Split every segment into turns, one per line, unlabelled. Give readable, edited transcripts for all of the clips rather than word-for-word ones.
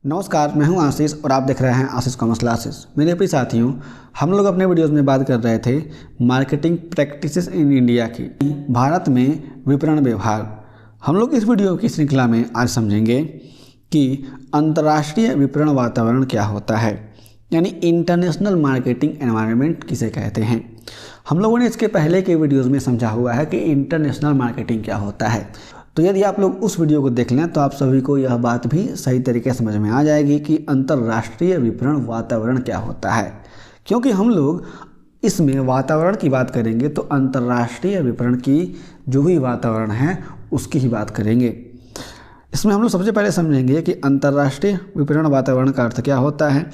नमस्कार, मैं हूं आशीष और आप देख रहे हैं आशीष कॉमर्स क्लासेस। मेरे प्रिय साथियों, हम लोग अपने वीडियोस में बात कर रहे थे मार्केटिंग प्रैक्टिसेस इन इंडिया की, भारत में विपणन व्यवहार। हम लोग इस वीडियो की श्रृंखला में आज समझेंगे कि अंतर्राष्ट्रीय विपणन वातावरण क्या होता है, यानी इंटरनेशनल मार्केटिंग एनवायरनमेंट किसे कहते हैं। हम लोगों ने इसके पहले के वीडियोज़ में समझा हुआ है कि इंटरनेशनल मार्केटिंग क्या होता है। तो यदि आप लोग उस वीडियो को देख लें तो आप सभी को यह बात भी सही तरीके से समझ में आ जाएगी कि अंतर्राष्ट्रीय विपणन वातावरण क्या होता है। क्योंकि हम लोग इसमें वातावरण की बात करेंगे तो अंतर्राष्ट्रीय विपणन की जो भी वातावरण है उसकी ही बात करेंगे। इसमें हम लोग सबसे पहले समझेंगे कि अंतर्राष्ट्रीय विपणन वातावरण का अर्थ क्या होता है,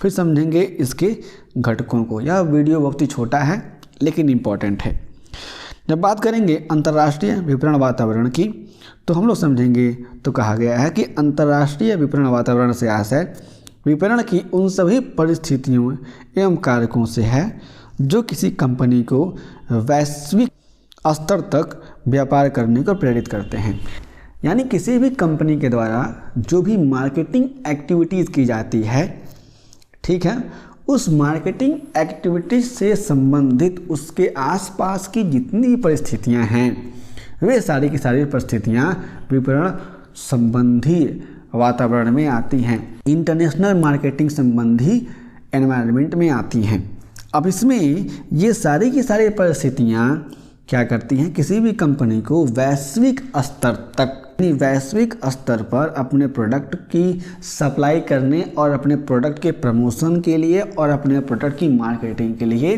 फिर समझेंगे इसके घटकों को। यह वीडियो बहुत ही छोटा है लेकिन इम्पॉर्टेंट है। जब बात करेंगे अंतर्राष्ट्रीय विपणन वातावरण की तो हम लोग समझेंगे तो कहा गया है कि अंतर्राष्ट्रीय विपणन वातावरण से आशय विपणन की उन सभी परिस्थितियों एवं कारकों से है जो किसी कंपनी को वैश्विक स्तर तक व्यापार करने को प्रेरित करते हैं। यानी किसी भी कंपनी के द्वारा जो भी मार्केटिंग एक्टिविटीज़ की जाती है, ठीक है, उस मार्केटिंग एक्टिविटीज से संबंधित उसके आसपास की जितनी भी परिस्थितियां हैं वे सारी की सारी परिस्थितियां विपणन संबंधी वातावरण में आती हैं, इंटरनेशनल मार्केटिंग संबंधी एनवायरनमेंट में आती हैं। अब इसमें ये सारी की सारी परिस्थितियां क्या करती हैं, किसी भी कंपनी को वैश्विक स्तर तक, वैश्विक स्तर पर अपने प्रोडक्ट की सप्लाई करने और अपने प्रोडक्ट के प्रमोशन के लिए और अपने प्रोडक्ट की मार्केटिंग के लिए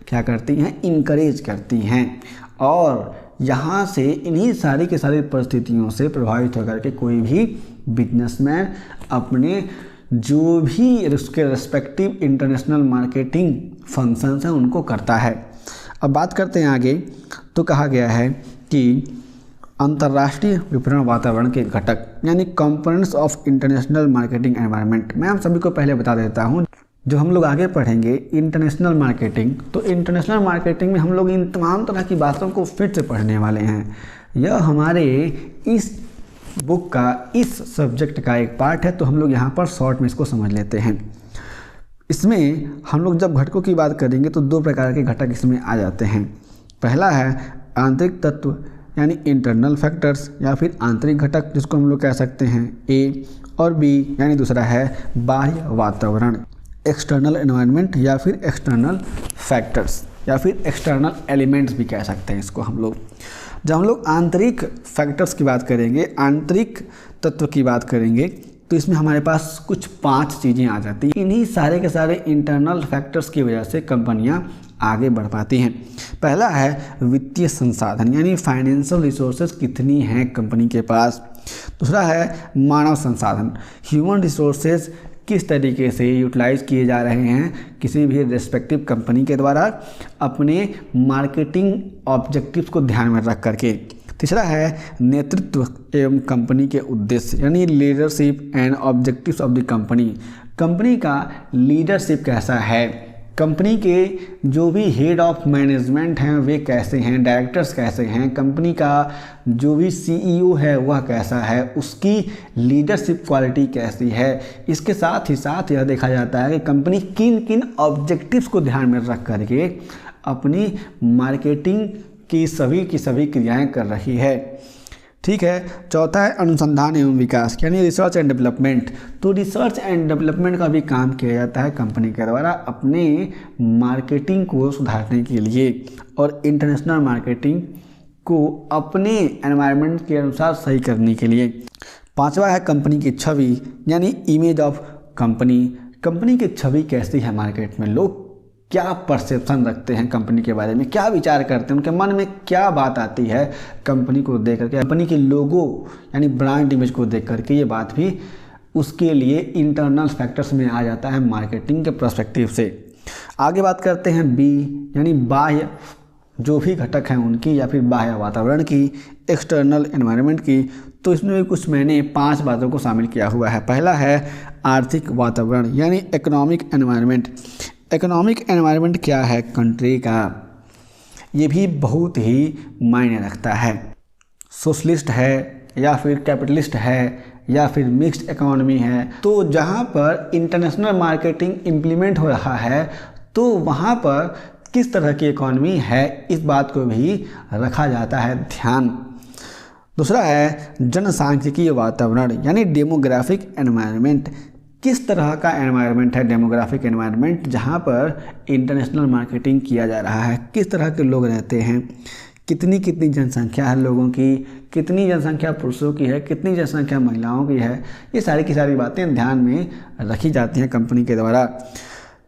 क्या करती हैं, इनकरेज करती हैं। और यहाँ से इन्हीं सारी की सारी परिस्थितियों से प्रभावित होकर के कोई भी बिजनेसमैन अपने जो भी उसके रेस्पेक्टिव इंटरनेशनल मार्केटिंग फंक्शंस हैं उनको करता है। अब बात करते हैं आगे, तो कहा गया है कि अंतर्राष्ट्रीय विपणन वातावरण के घटक यानी components of international marketing environment. मैं आप सभी को पहले बता देता हूं, जो हम लोग आगे पढ़ेंगे इंटरनेशनल मार्केटिंग, तो इंटरनेशनल मार्केटिंग में हम लोग इन तमाम तरह की बातों को फिर से पढ़ने वाले हैं। यह हमारे इस बुक का, इस सब्जेक्ट का एक पार्ट है, तो हम लोग यहाँ पर शॉर्ट में इसको समझ लेते हैं। इसमें हम लोग जब घटकों की बात करेंगे तो दो प्रकार के घटक इसमें आ जाते हैं। पहला है आंतरिक तत्व यानी इंटरनल फैक्टर्स या फिर आंतरिक घटक, जिसको हम लोग कह सकते हैं ए, और बी यानी दूसरा है बाह्य वातावरण, एक्सटर्नल एनवायरनमेंट या फिर एक्सटर्नल फैक्टर्स या फिर एक्सटर्नल एलिमेंट्स भी कह सकते हैं इसको हम लोग। जब हम लोग आंतरिक फैक्टर्स की बात करेंगे, आंतरिक तत्व की बात करेंगे, तो इसमें हमारे पास कुछ 5 चीज़ें आ जाती हैं। इन्हीं सारे के सारे इंटरनल फैक्टर्स की वजह से कंपनियां आगे बढ़ पाती हैं। पहला है वित्तीय संसाधन यानी फाइनेंशियल रिसोर्सेज कितनी हैं कंपनी के पास। दूसरा है मानव संसाधन, ह्यूमन रिसोर्सेज किस तरीके से यूटिलाइज किए जा रहे हैं किसी भी रेस्पेक्टिव कंपनी के द्वारा अपने मार्केटिंग ऑब्जेक्टिव्स को ध्यान में रख करके। तीसरा है नेतृत्व एवं कंपनी के उद्देश्य यानी leadership and objectives of the company. Company का लीडरशिप कैसा है, कंपनी के जो भी हेड ऑफ मैनेजमेंट हैं वे कैसे हैं, डायरेक्टर्स कैसे हैं, कंपनी का जो भी सीईओ है वह कैसा है, उसकी लीडरशिप क्वालिटी कैसी है। इसके साथ ही साथ यह देखा जाता है कि कंपनी किन किन ऑब्जेक्टिव्स को ध्यान में रख करके अपनी मार्केटिंग की सभी क्रियाएं कर रही है। ठीक है। चौथा है अनुसंधान एवं विकास यानी रिसर्च एंड डेवलपमेंट। तो रिसर्च एंड डेवलपमेंट का भी काम किया जाता है कंपनी के द्वारा अपने मार्केटिंग को सुधारने के लिए और इंटरनेशनल मार्केटिंग को अपने एनवायरनमेंट के अनुसार सही करने के लिए। पांचवा है कंपनी की छवि यानी इमेज ऑफ कंपनी। कंपनी की छवि कैसी है मार्केट में, लोग क्या परसेप्शन रखते हैं कंपनी के बारे में, क्या विचार करते हैं, उनके मन में क्या बात आती है कंपनी को देख करके, कंपनी के लोगो यानी ब्रांड इमेज को देख करके, ये बात भी उसके लिए इंटरनल फैक्टर्स में आ जाता है मार्केटिंग के पर्सपेक्टिव से। आगे बात करते हैं बी यानी बाह्य जो भी घटक हैं उनकी या फिर बाह्य वातावरण की, एक्सटर्नल एनवायरनमेंट की। तो इसमें भी कुछ मैंने 5 बातों को शामिल किया हुआ है। पहला है आर्थिक वातावरण यानी इकोनॉमिक एनवायरनमेंट। इकोनॉमिक एनवायरनमेंट क्या है कंट्री का, ये भी बहुत ही मायने रखता है। सोशलिस्ट है या फिर कैपिटलिस्ट है या फिर मिक्स्ड इकोनॉमी है। तो जहाँ पर इंटरनेशनल मार्केटिंग इम्प्लीमेंट हो रहा है तो वहाँ पर किस तरह की इकोनॉमी है, इस बात को भी रखा जाता है ध्यान। दूसरा है जनसांख्यिकीय वातावरण यानी डेमोग्राफिक एनवायरनमेंट। किस तरह का एनवायरनमेंट है डेमोग्राफिक एनवायरनमेंट, जहाँ पर इंटरनेशनल मार्केटिंग किया जा रहा है, किस तरह के लोग रहते हैं, कितनी जनसंख्या है लोगों की, कितनी जनसंख्या पुरुषों की है, कितनी जनसंख्या महिलाओं की है, ये सारी की सारी बातें ध्यान में रखी जाती हैं कंपनी के द्वारा।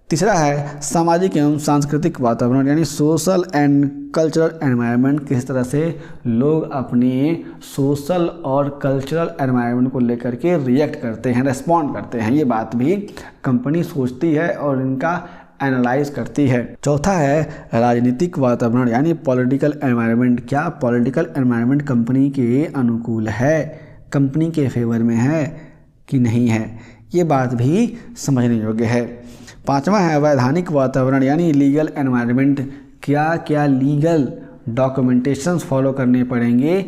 तीसरा है सामाजिक एवं सांस्कृतिक वातावरण यानी सोशल एंड कल्चरल एनवायरनमेंट। किस तरह से लोग अपने सोशल और कल्चरल एनवायरनमेंट को लेकर के रिएक्ट करते हैं, रेस्पॉन्ड करते हैं, ये बात भी कंपनी सोचती है और इनका एनालाइज करती है। चौथा है राजनीतिक वातावरण यानी पॉलिटिकल एनवायरनमेंट। क्या पॉलिटिकल एनवायरनमेंट कंपनी के अनुकूल है, कंपनी के फेवर में है कि नहीं है, ये बात भी समझने योग्य है। पांचवा है वैधानिक वातावरण यानी लीगल एनवायरनमेंट। क्या क्या लीगल डॉक्यूमेंटेशंस फॉलो करने पड़ेंगे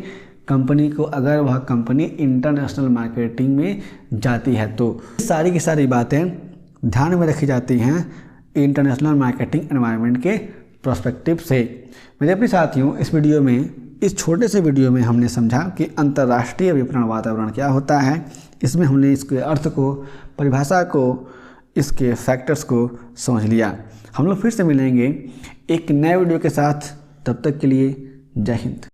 कंपनी को अगर वह कंपनी इंटरनेशनल मार्केटिंग में जाती है। तो सारी की सारी बातें ध्यान में रखी जाती हैं इंटरनेशनल मार्केटिंग एनवायरनमेंट के पर्सपेक्टिव से। मेरे प्रिय साथियों, इस छोटे से वीडियो में हमने समझा कि अंतर्राष्ट्रीय विपणन वातावरण क्या होता है। इसमें हमने इसके अर्थ को, परिभाषा को, इसके फैक्टर्स को समझ लिया। हम लोग फिर से मिलेंगे एक नए वीडियो के साथ, तब तक के लिए जय हिंद।